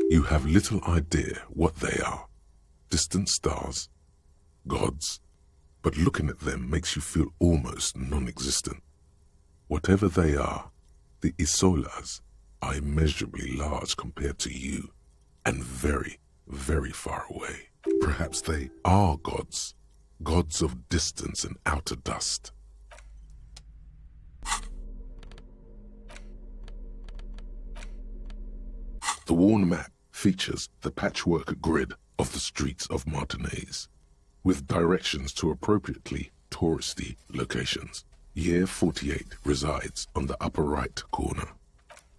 You have little idea what they are. Distant stars, gods, but looking at them makes you feel almost non-existent. Whatever they are, the Isolas are immeasurably large compared to you, and very, very far away. Perhaps they are gods, gods of distance and outer dust. The worn map features the patchwork grid of the streets of Martinez, with directions to appropriately touristy locations. Year 48 resides on the upper right corner.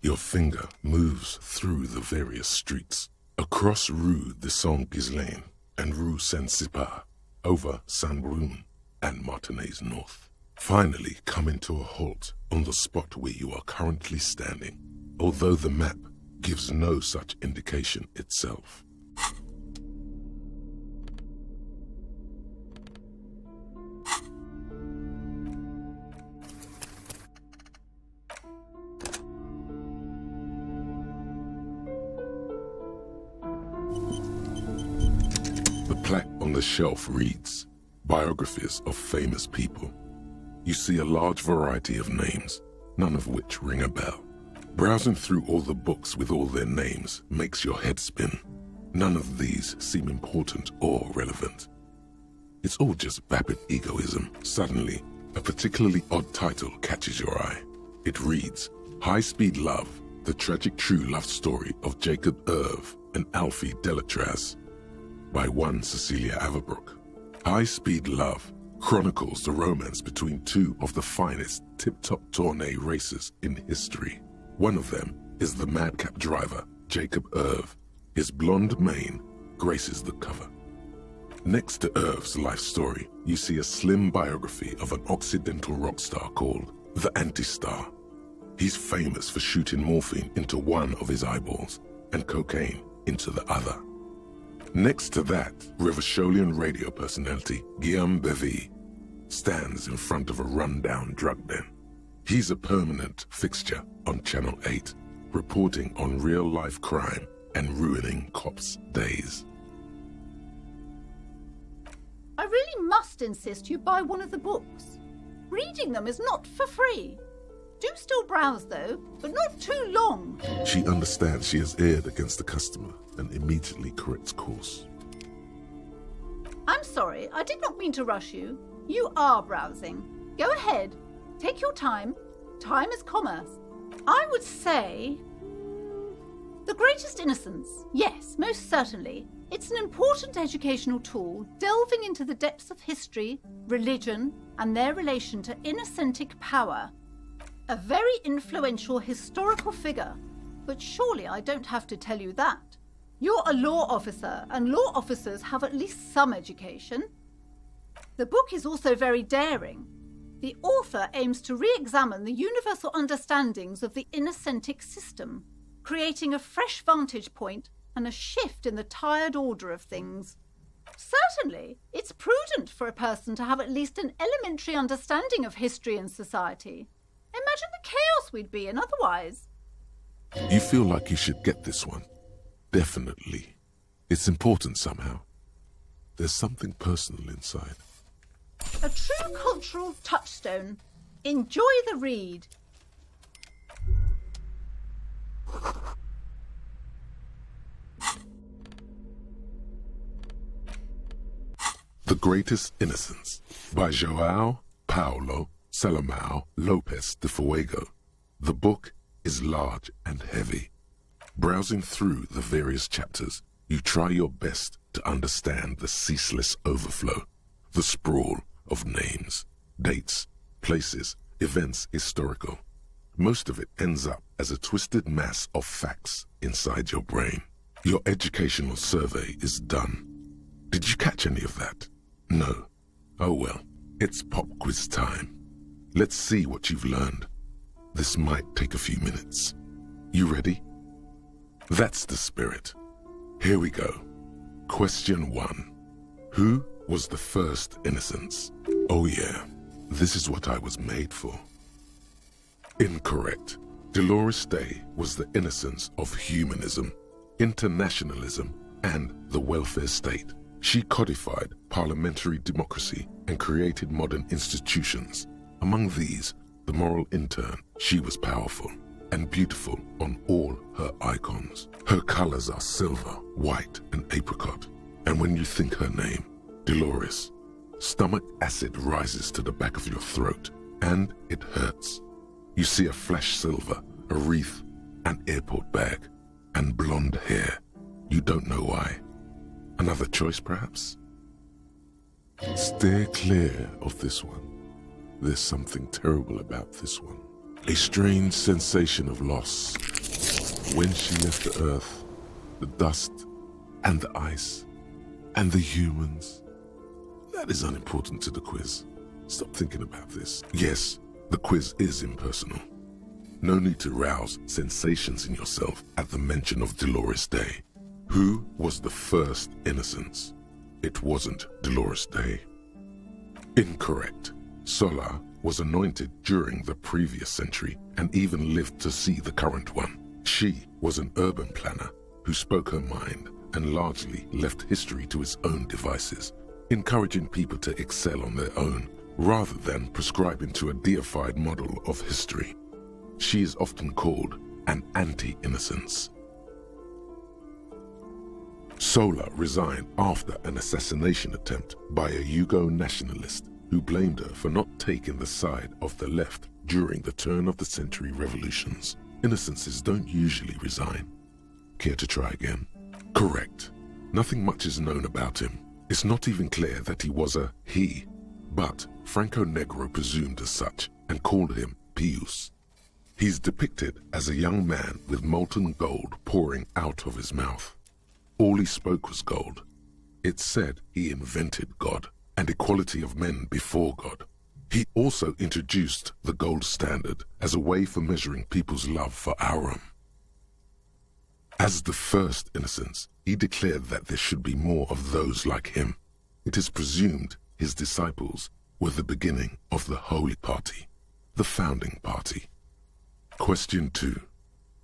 Your finger moves through the various streets, across Rue de Saint-Ghislain and Rue Saint-Cypar, over Saint-Brun and Martinez North. Finally coming to a halt on the spot where you are currently standing, although the map gives no such indication itself. The plaque on the shelf reads, "Biographies of famous people." You see a large variety of names, none of which ring a bell. Browsing through all the books with all their names makes your head spin. None of these seem important or relevant. It's all just vapid egoism. Suddenly, a particularly odd title catches your eye. It reads, "High Speed Love, the tragic true love story of Jacob Irv and Alfie Delatraz," by one Cecilia Averbrook. High Speed Love chronicles the romance between two of the finest tip-top tournée racers in history. One of them is the madcap driver, Jacob Irv. His blonde mane graces the cover. Next to Irv's life story, you see a slim biography of an Occidental rock star called the Anti-Star. He's famous for shooting morphine into one of his eyeballs and cocaine into the other. Next to that, Revacholian radio personality Guillaume Bevy stands in front of a rundown drug den. He's a permanent fixture on Channel 8, reporting on real-life crime and ruining cops' days. I really must insist you buy one of the books. Reading them is not for free. Do still browse, though, but not too long. She understands she has erred against the customer and immediately corrects course. I'm sorry, I did not mean to rush you. You are browsing. Go ahead. Take your time. Time is commerce. I would say... The Greatest Innocence. Yes, most certainly. It's an important educational tool delving into the depths of history, religion, and their relation to innocentic power. A very influential historical figure. But surely I don't have to tell you that. You're a law officer, and law officers have at least some education. The book is also very daring. The author aims to re-examine the universal understandings of the innocentic system, creating a fresh vantage point and a shift in the tired order of things. Certainly, it's prudent for a person to have at least an elementary understanding of history and society. Imagine the chaos we'd be in otherwise. You feel like you should get this one. Definitely. It's important somehow. There's something personal inside. A true cultural touchstone. Enjoy the read. The Greatest Innocence by João Paulo Salomão Lopes de Fuego. The book is large and heavy. Browsing through the various chapters, you try your best to understand the ceaseless overflow, the sprawl of names, dates, places, events historical. Most of it ends up as a twisted mass of facts inside your brain. Your educational survey is done. Did you catch any of that? No. Oh well, it's pop quiz time. Let's see what you've learned. This might take a few minutes. You ready? That's the spirit. Here we go. Question 1. Who was the first innocence? Oh yeah, this is what I was made for. Incorrect. Dolores Day was the innocence of humanism. internationalism, and the welfare state. She codified parliamentary democracy and created modern institutions. Among these, the moral intern, she was powerful and beautiful on all her icons. Her colors are silver, white, and apricot. And when you think her name, Dolores, stomach acid rises to the back of your throat, and it hurts. You see a flash silver, a wreath, an airport bag, and blonde hair. You don't know why. Another choice, perhaps? Steer clear of this one. There's something terrible about this one. A strange sensation of loss. When she left the earth, the dust, and the ice, and the humans. That is unimportant to the quiz. Stop thinking about this. Yes, the quiz is impersonal. No need to rouse sensations in yourself at the mention of Dolores Day. Who was the first innocence? It wasn't Dolores Day. Incorrect. Sola was anointed during the previous century and even lived to see the current one. She was an urban planner who spoke her mind and largely left history to its own devices, encouraging people to excel on their own rather than prescribing to a deified model of history. She is often called an anti-innocence. Sola resigned after an assassination attempt by a Yugo nationalist who blamed her for not taking the side of the left during the turn-of-the-century revolutions. Innocences don't usually resign. Care to try again? Correct. Nothing much is known about him. It's not even clear that he was a he, but Franco Negro presumed as such and called him Pius. He's depicted as a young man with molten gold pouring out of his mouth. All he spoke was gold. It's said he invented God and equality of men before God. He also introduced the gold standard as a way for measuring people's love for Aurum. As the first innocence, he declared that there should be more of those like him. It is presumed his disciples were the beginning of the Holy Party, the founding party. Question 2.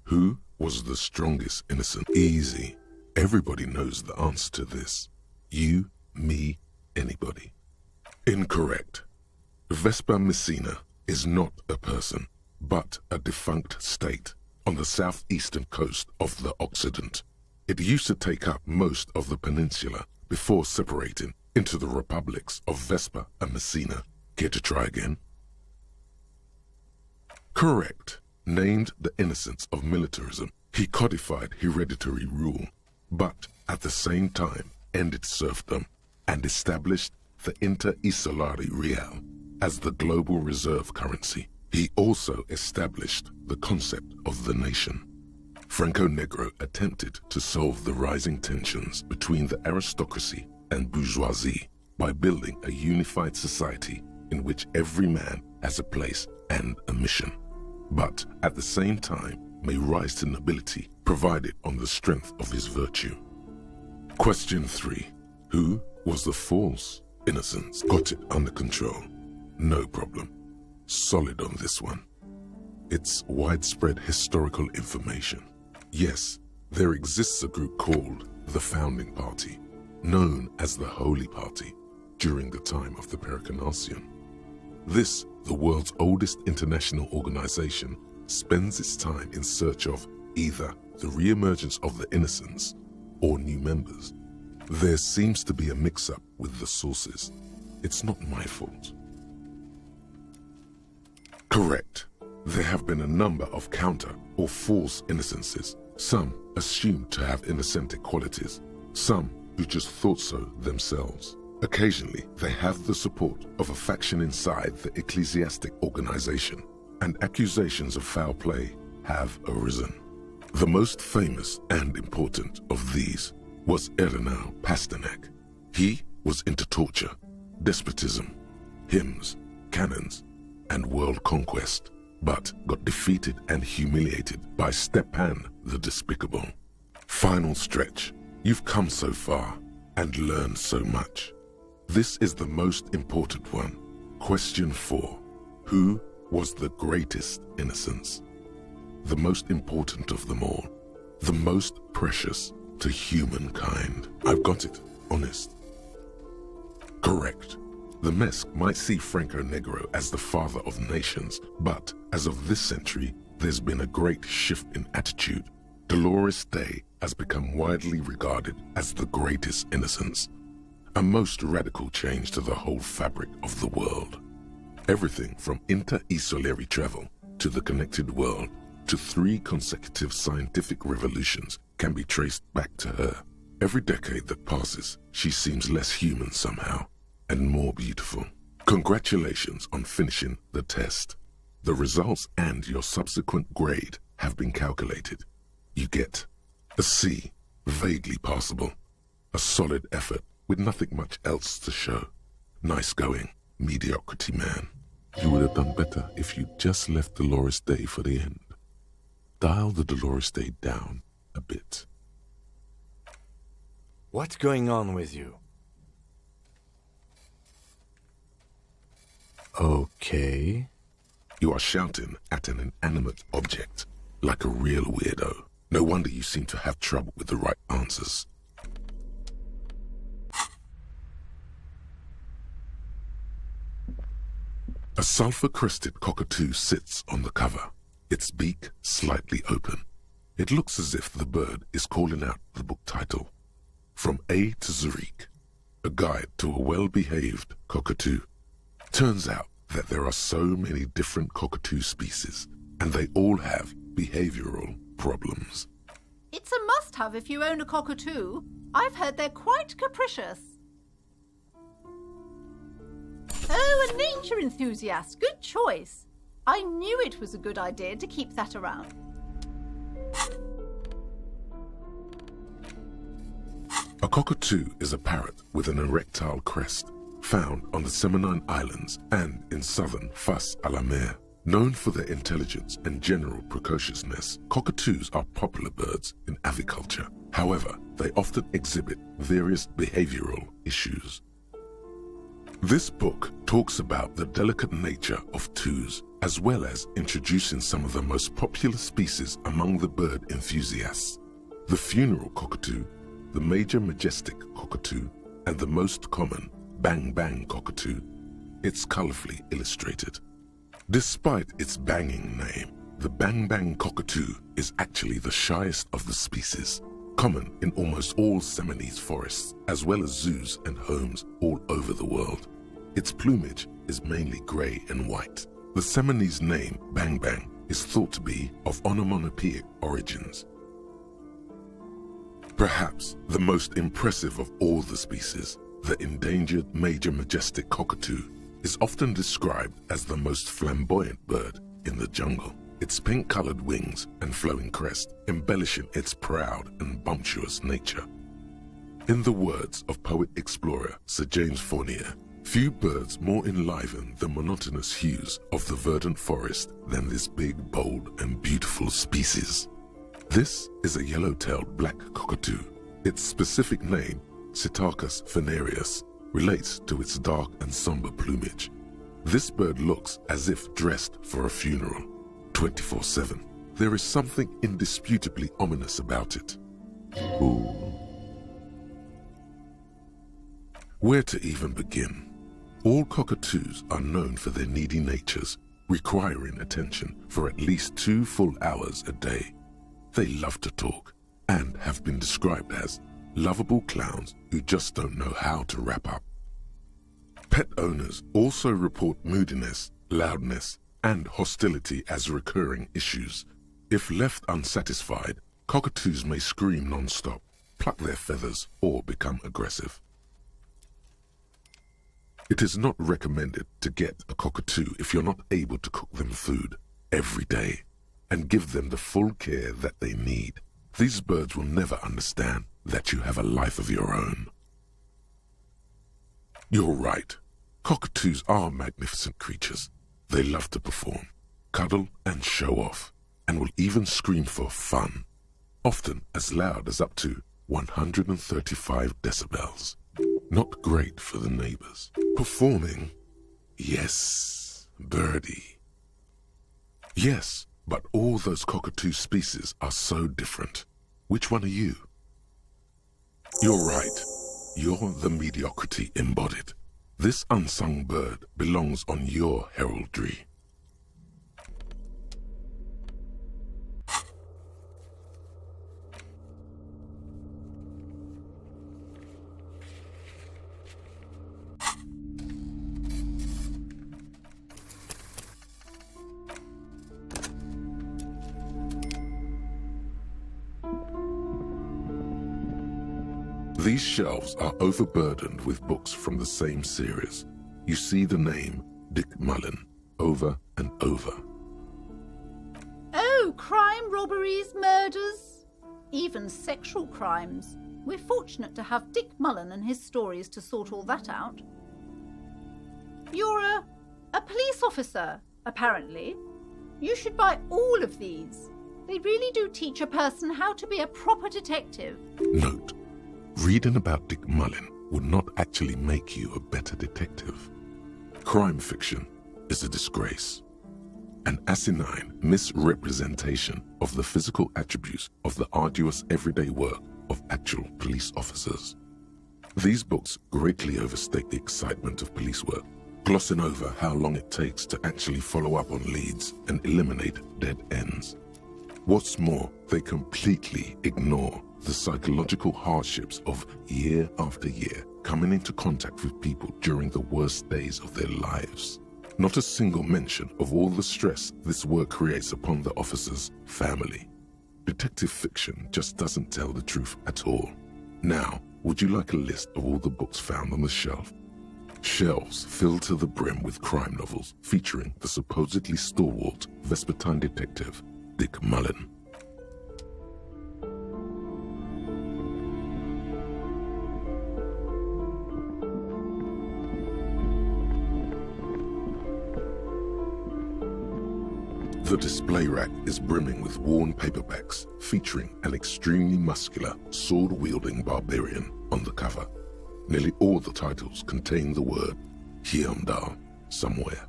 Who was the strongest innocent? Easy. Everybody knows the answer to this. You, me, anybody. Incorrect. Vespa Messina is not a person, but a defunct state on the southeastern coast of the Occident. It used to take up most of the peninsula before separating into the republics of Vespa and Messina. Care to try again? Correct. Named the innocence of militarism, he codified hereditary rule, but at the same time ended serfdom and established the Inter-Isolari Real as the global reserve currency. He also established the concept of the nation. Franco Negro attempted to solve the rising tensions between the aristocracy and bourgeoisie by building a unified society in which every man has a place and a mission, but at the same time may rise to nobility provided on the strength of his virtue. Question 3. Who was the false innocence? Got it under control. No problem. Solid on this one. It's widespread historical information. Yes, there exists a group called the Founding Party, known as the Holy Party, during the time of the Pericarnacian. This, the world's oldest international organization, spends its time in search of either the re-emergence of the innocents or new members. There seems to be a mix-up with the sources. It's not my fault. Correct. There have been a number of counter or false innocences, some assumed to have innocentic qualities, some who just thought so themselves. Occasionally, they have the support of a faction inside the ecclesiastic organization, and accusations of foul play have arisen. The most famous and important of these was Ernest Pasternak. He was into torture, despotism, hymns, cannons, and world conquest, but got defeated and humiliated by Stepan the Despicable. Final stretch. You've come so far and learned so much. This is the most important one. Question 4. Who was the greatest innocence? The most important of them all. the most precious to humankind. I've got it, honest. Correct. The Mesk might see Franco Negro as the father of nations, but as of this century, there's been a great shift in attitude. Dolores Day has become widely regarded as the greatest innocence, a most radical change to the whole fabric of the world. Everything from inter-esolary travel to the connected world to 3 consecutive scientific revolutions can be traced back to her. Every decade that passes, she seems less human somehow and more beautiful. Congratulations on finishing the test. The results and your subsequent grade have been calculated. You get a C, vaguely passable, a solid effort with nothing much else to show. Nice going, mediocrity man. You would have done better if you just left Dolores Day for the end. Dial the Dolores Day down a bit. What's going on with you? Okay. You are shouting at an inanimate object, like a real weirdo. No wonder you seem to have trouble with the right answers. A sulfur-crested cockatoo sits on the cover, its beak slightly open. It looks as if the bird is calling out the book title, From A to Zurich, a guide to a well-behaved cockatoo. Turns out that there are so many different cockatoo species, and they all have behavioral problems. It's a must-have if you own a cockatoo. I've heard they're quite capricious. Oh, a nature enthusiast. Good choice. I knew it was a good idea to keep that around. A cockatoo is a parrot with an erectile crest, found on the Seminine Islands and in southern Fas a la Mer. Known for their intelligence and general precociousness, cockatoos are popular birds in aviculture. However, they often exhibit various behavioral issues. This book talks about the delicate nature of twos, as well as introducing some of the most popular species among the bird enthusiasts. The funeral cockatoo, the major majestic cockatoo, and the most common bang-bang cockatoo. It's colorfully illustrated. Despite its banging name, the bang-bang cockatoo is actually the shyest of the species, common in almost all Seminoles forests, as well as zoos and homes all over the world. Its plumage is mainly gray and white. The Seminoles name, bang-bang, is thought to be of onomatopoeic origins. Perhaps the most impressive of all the species, the endangered major majestic cockatoo, is often described as the most flamboyant bird in the jungle. Its pink-colored wings and flowing crest embellishing its proud and bumptious nature. In the words of poet-explorer Sir James Fournier, few birds more enliven the monotonous hues of the verdant forest than this big, bold, and beautiful species. This is a yellow-tailed black cockatoo. Its specific name, Psittacus venereus, relates to its dark and somber plumage. This bird looks as if dressed for a funeral, 24/7. There is something indisputably ominous about it. Ooh. Where to even begin? All cockatoos are known for their needy natures, requiring attention for at least 2 full hours a day. They love to talk and have been described as lovable clowns who just don't know how to wrap up. Pet owners also report moodiness, loudness, and hostility as recurring issues. If left unsatisfied, cockatoos may scream non-stop, pluck their feathers, or become aggressive. It is not recommended to get a cockatoo if you're not able to cook them food every day and give them the full care that they need. These birds will never understand that you have a life of your own. You're right. Cockatoos are magnificent creatures. They love to perform, cuddle and show off, and will even scream for fun, often as loud as up to 135 decibels. Not great for the neighbors. Performing? Yes, birdie. Yes, but all those cockatoo species are so different. Which one are you? You're right. You're the mediocrity embodied. This unsung bird belongs on your heraldry. These shelves are overburdened with books from the same series. You see the name Dick Mullen over and over. Oh, crime, robberies, murders, even sexual crimes. We're fortunate to have Dick Mullen and his stories to sort all that out. You're a police officer, apparently. You should buy all of these. They really do teach a person how to be a proper detective. Note: reading about Dick Mullen would not actually make you a better detective. Crime fiction is a disgrace, an asinine misrepresentation of the physical attributes of the arduous everyday work of actual police officers. These books greatly overstate the excitement of police work, glossing over how long it takes to actually follow up on leads and eliminate dead ends. What's more, they completely ignore the psychological hardships of year after year coming into contact with people during the worst days of their lives. Not a single mention of all the stress this work creates upon the officer's family. Detective fiction just doesn't tell the truth at all. Now, would you like a list of all the books found on the shelf? Shelves filled to the brim with crime novels featuring the supposedly stalwart Vespertine detective Dick Mullen. The display rack is brimming with worn paperbacks featuring an extremely muscular, sword-wielding barbarian on the cover. Nearly all the titles contain the word Heimdall somewhere.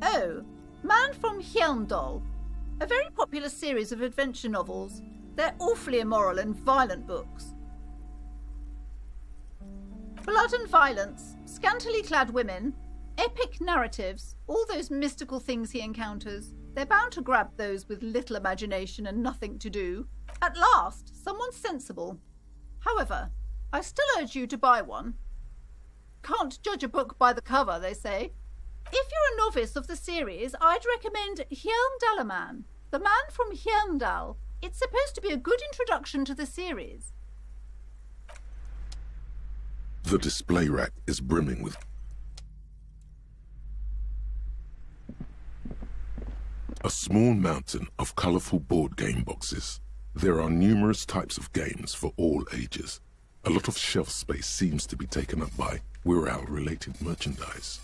Oh, Man from Heimdall. A very popular series of adventure novels. They're awfully immoral and violent books. Blood and violence, scantily clad women, epic narratives, all those mystical things he encounters. They're bound to grab those with little imagination and nothing to do. At last, someone sensible. However, I still urge you to buy one. Can't judge a book by the cover, they say. If you're a novice of the series, I'd recommend Heimdall, The Man from Heimdall. It's supposed to be a good introduction to the series. The display rack is brimming with a small mountain of colorful board game boxes. There are numerous types of games for all ages. A lot of shelf space seems to be taken up by Wirral-related merchandise.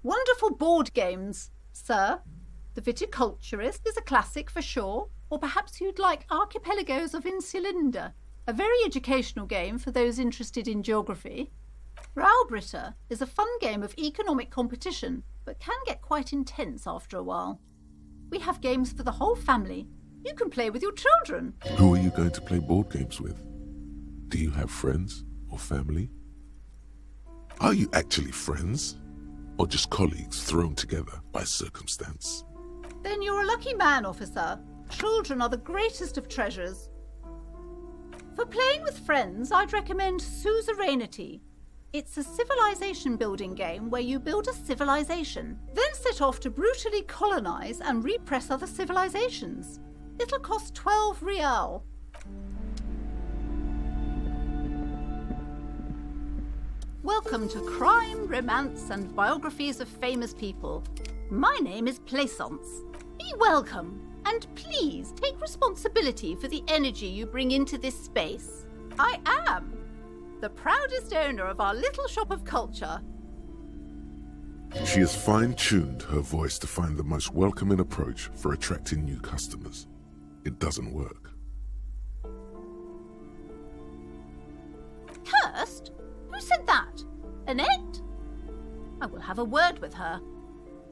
Wonderful board games, sir. The Viticulturist is a classic for sure, or perhaps you'd like Archipelagos of Insulinda, a very educational game for those interested in geography. Raubritter is a fun game of economic competition, but can get quite intense after a while. We have games for the whole family. You can play with your children. Who are you going to play board games with? Do you have friends or family? Are you actually friends? Or just colleagues thrown together by circumstance? Then you're a lucky man, officer. Children are the greatest of treasures. For playing with friends, I'd recommend Suzerainty. It's a civilization building game where you build a civilization, then set off to brutally colonize and repress other civilizations. It'll cost 12 rial. Welcome to Crime, Romance and Biographies of Famous People. My name is Plaisance. Be welcome, and please take responsibility for the energy you bring into this space. I am the proudest owner of our little shop of culture. She has fine-tuned her voice to find the most welcoming approach for attracting new customers. It doesn't work. Cursed? Who said that? Annette? I will have a word with her.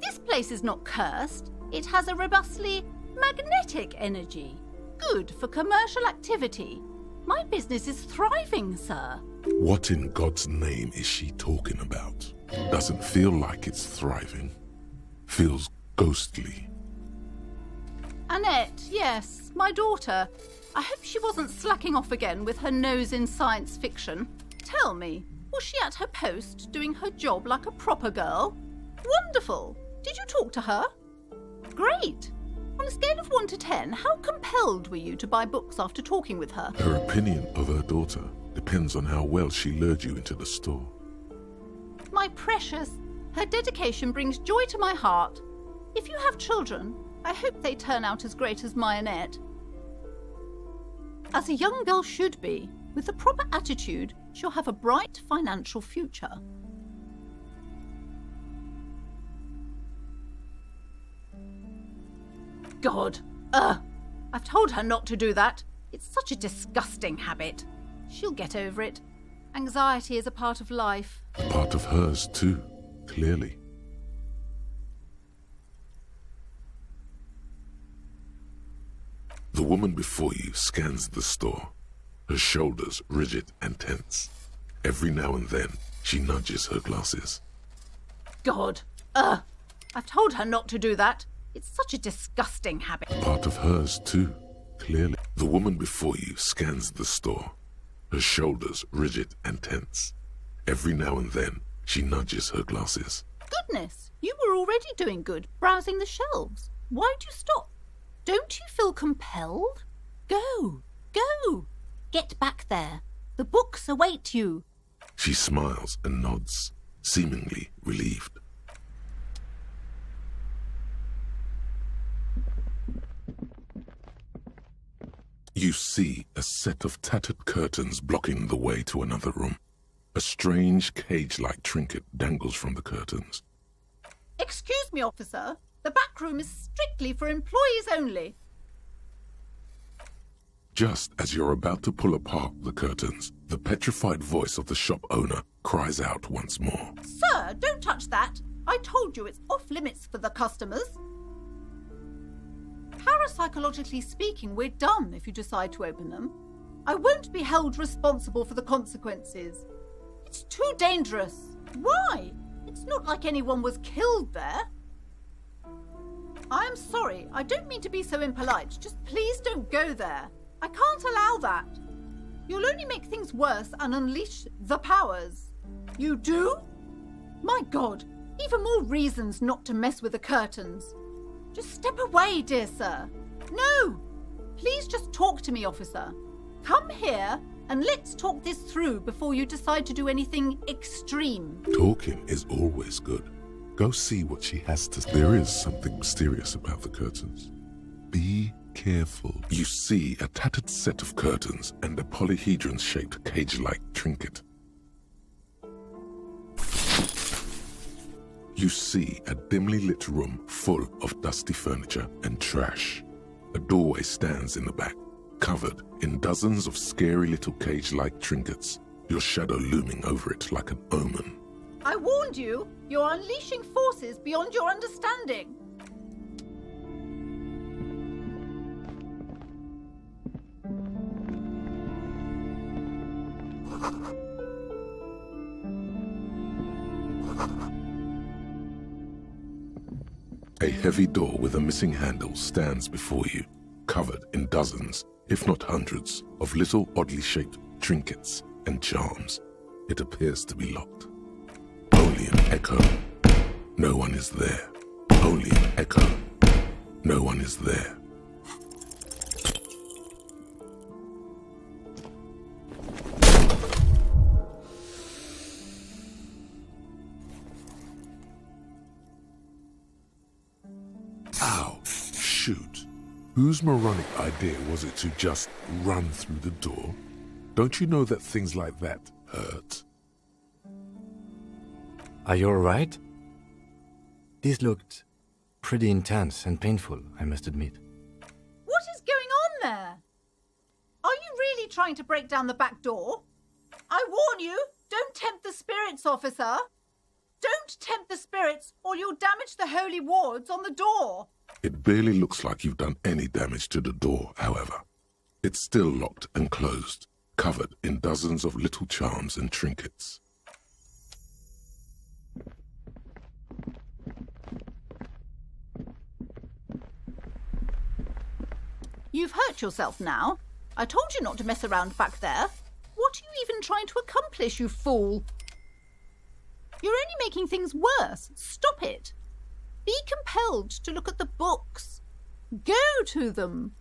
This place is not cursed. It has a robustly magnetic energy. Good for commercial activity. My business is thriving, sir. What in God's name is she talking about? Doesn't feel like it's thriving. Feels ghostly. Annette, yes, my daughter. I hope she wasn't slacking off again with her nose in science fiction. Tell me, was she at her post doing her job like a proper girl? Wonderful! Did you talk to her? Great! On a scale of 1 to 10, how compelled were you to buy books after talking with her? Her opinion of her daughter depends on how well she lured you into the store. My precious, her dedication brings joy to my heart. If you have children, I hope they turn out as great as my Annette. As a young girl should be, with the proper attitude, she'll have a bright financial future. God, I've told her not to do that. It's such a disgusting habit. She'll get over it. Anxiety is a part of life. A part of hers too, clearly. The woman before you scans the store, her shoulders rigid and tense. Every now and then, she nudges her glasses. God, I've told her not to do that. It's such a disgusting habit. A part of hers too, clearly. The woman before you scans the store, her shoulders rigid and tense. Every now and then, she nudges her glasses. Goodness, you were already doing good, browsing the shelves. Why'd you stop? Don't you feel compelled? Go, go. Get back there. The books await you. She smiles and nods, seemingly relieved. You see a set of tattered curtains blocking the way to another room. A strange cage-like trinket dangles from the curtains. Excuse me, officer. The back room is strictly for employees only. Just as you're about to pull apart the curtains, the petrified voice of the shop owner cries out once more. Sir, don't touch that. I told you it's off limits for the customers. Parapsychologically speaking, we're done if you decide to open them. I won't be held responsible for the consequences. It's too dangerous. Why? It's not like anyone was killed there. I'm sorry, I don't mean to be so impolite. Just please don't go there. I can't allow that. You'll only make things worse and unleash the powers. You do? My God, even more reasons not to mess with the curtains. Just step away, dear sir. No! Please just talk to me, officer. Come here and let's talk this through before you decide to do anything extreme. Talking is always good. Go see what she has to say. There is something mysterious about the curtains. Be careful. You see a tattered set of curtains and a polyhedron-shaped cage-like trinket. You see a dimly lit room full of dusty furniture and trash. A doorway stands in the back, covered in dozens of scary little cage-like trinkets, your shadow looming over it like an omen. I warned you, you're unleashing forces beyond your understanding. A heavy door with a missing handle stands before you, covered in dozens, if not hundreds, of little oddly shaped trinkets and charms. It appears to be locked. Only an echo. No one is there. Only an echo. No one is there. Ow, shoot. Whose moronic idea was it to just run through the door? Don't you know that things like that hurt? Are you alright? This looked pretty intense and painful, I must admit. What is going on there? Are you really trying to break down the back door? I warn you, don't tempt the spirits, officer. Don't tempt the spirits, or you'll damage the holy wards on the door. It barely looks like you've done any damage to the door, however. It's still locked and closed, covered in dozens of little charms and trinkets. You've hurt yourself now. I told you not to mess around back there. What are you even trying to accomplish, you fool? You're only making things worse. Stop it. Be compelled to look at the books. Go to them.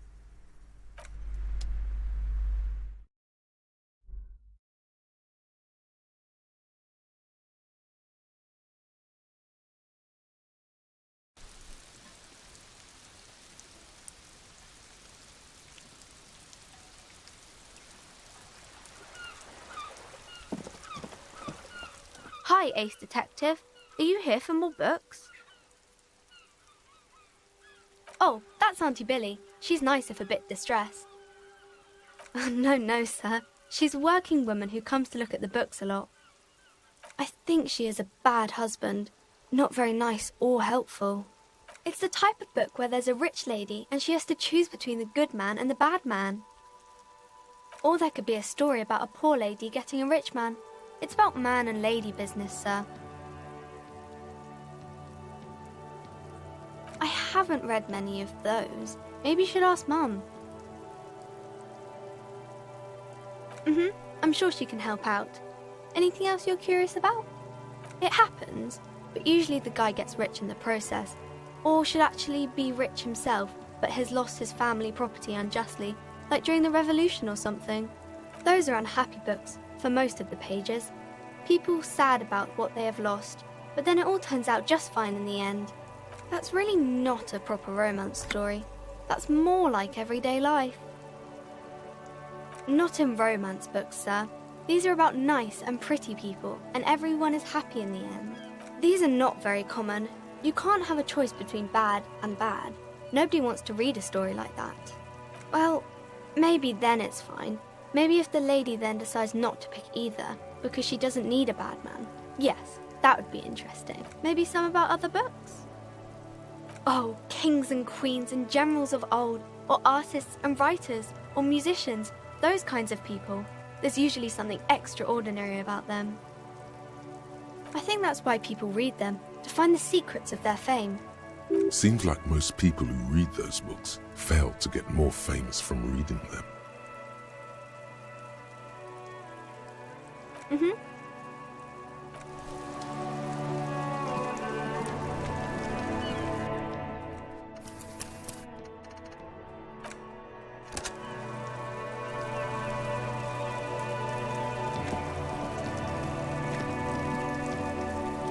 Hi, Ace Detective. Are you here for more books? Oh, that's Auntie Billy. She's nice if a bit distressed. No, sir. She's a working woman who comes to look at the books a lot. I think she is a bad husband. Not very nice or helpful. It's the type of book where there's a rich lady and she has to choose between the good man and the bad man. Or there could be a story about a poor lady getting a rich man. It's about man and lady business, sir. I haven't read many of those. Maybe you should ask Mum. I'm sure she can help out. Anything else you're curious about? It happens, but usually the guy gets rich in the process. Or should actually be rich himself, but has lost his family property unjustly, like during the revolution or something. Those are unhappy books, for most of the pages. People sad about what they have lost, but then it all turns out just fine in the end. That's really not a proper romance story. That's more like everyday life. Not in romance books, sir. These are about nice and pretty people, and everyone is happy in the end. These are not very common. You can't have a choice between bad and bad. Nobody wants to read a story like that. Well, maybe then it's fine. Maybe if the lady then decides not to pick either, because she doesn't need a bad man. Yes, that would be interesting. Maybe some about other books? Oh, kings and queens and generals of old, or artists and writers, or musicians, those kinds of people. There's usually something extraordinary about them. I think that's why people read them, to find the secrets of their fame. Seems like most people who read those books fail to get more famous from reading them.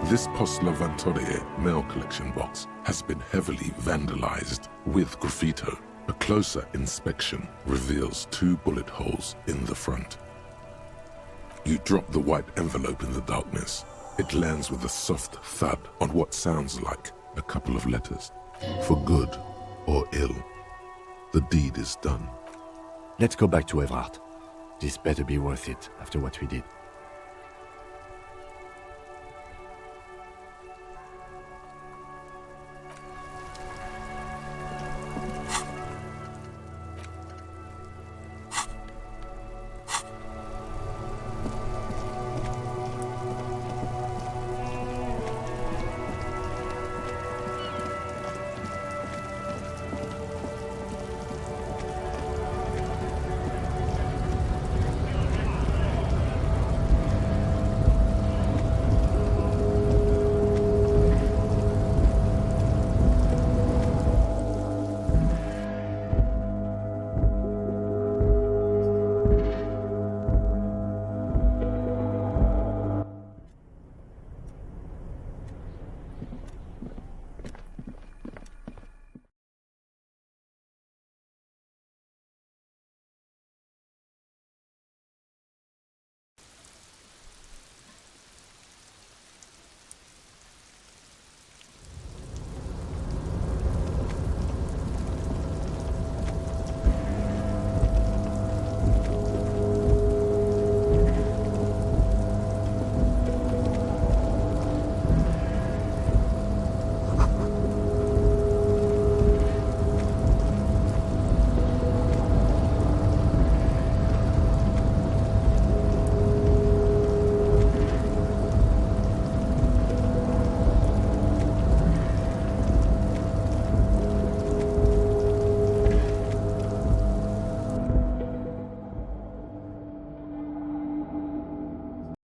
This Post Levantore mail collection box has been heavily vandalized with graffito. A closer inspection reveals 2 bullet holes in the front. You drop the white envelope in the darkness. It lands with a soft thud on what sounds like a couple of letters. For good or ill, the deed is done. Let's go back to Everard. This better be worth it after what we did.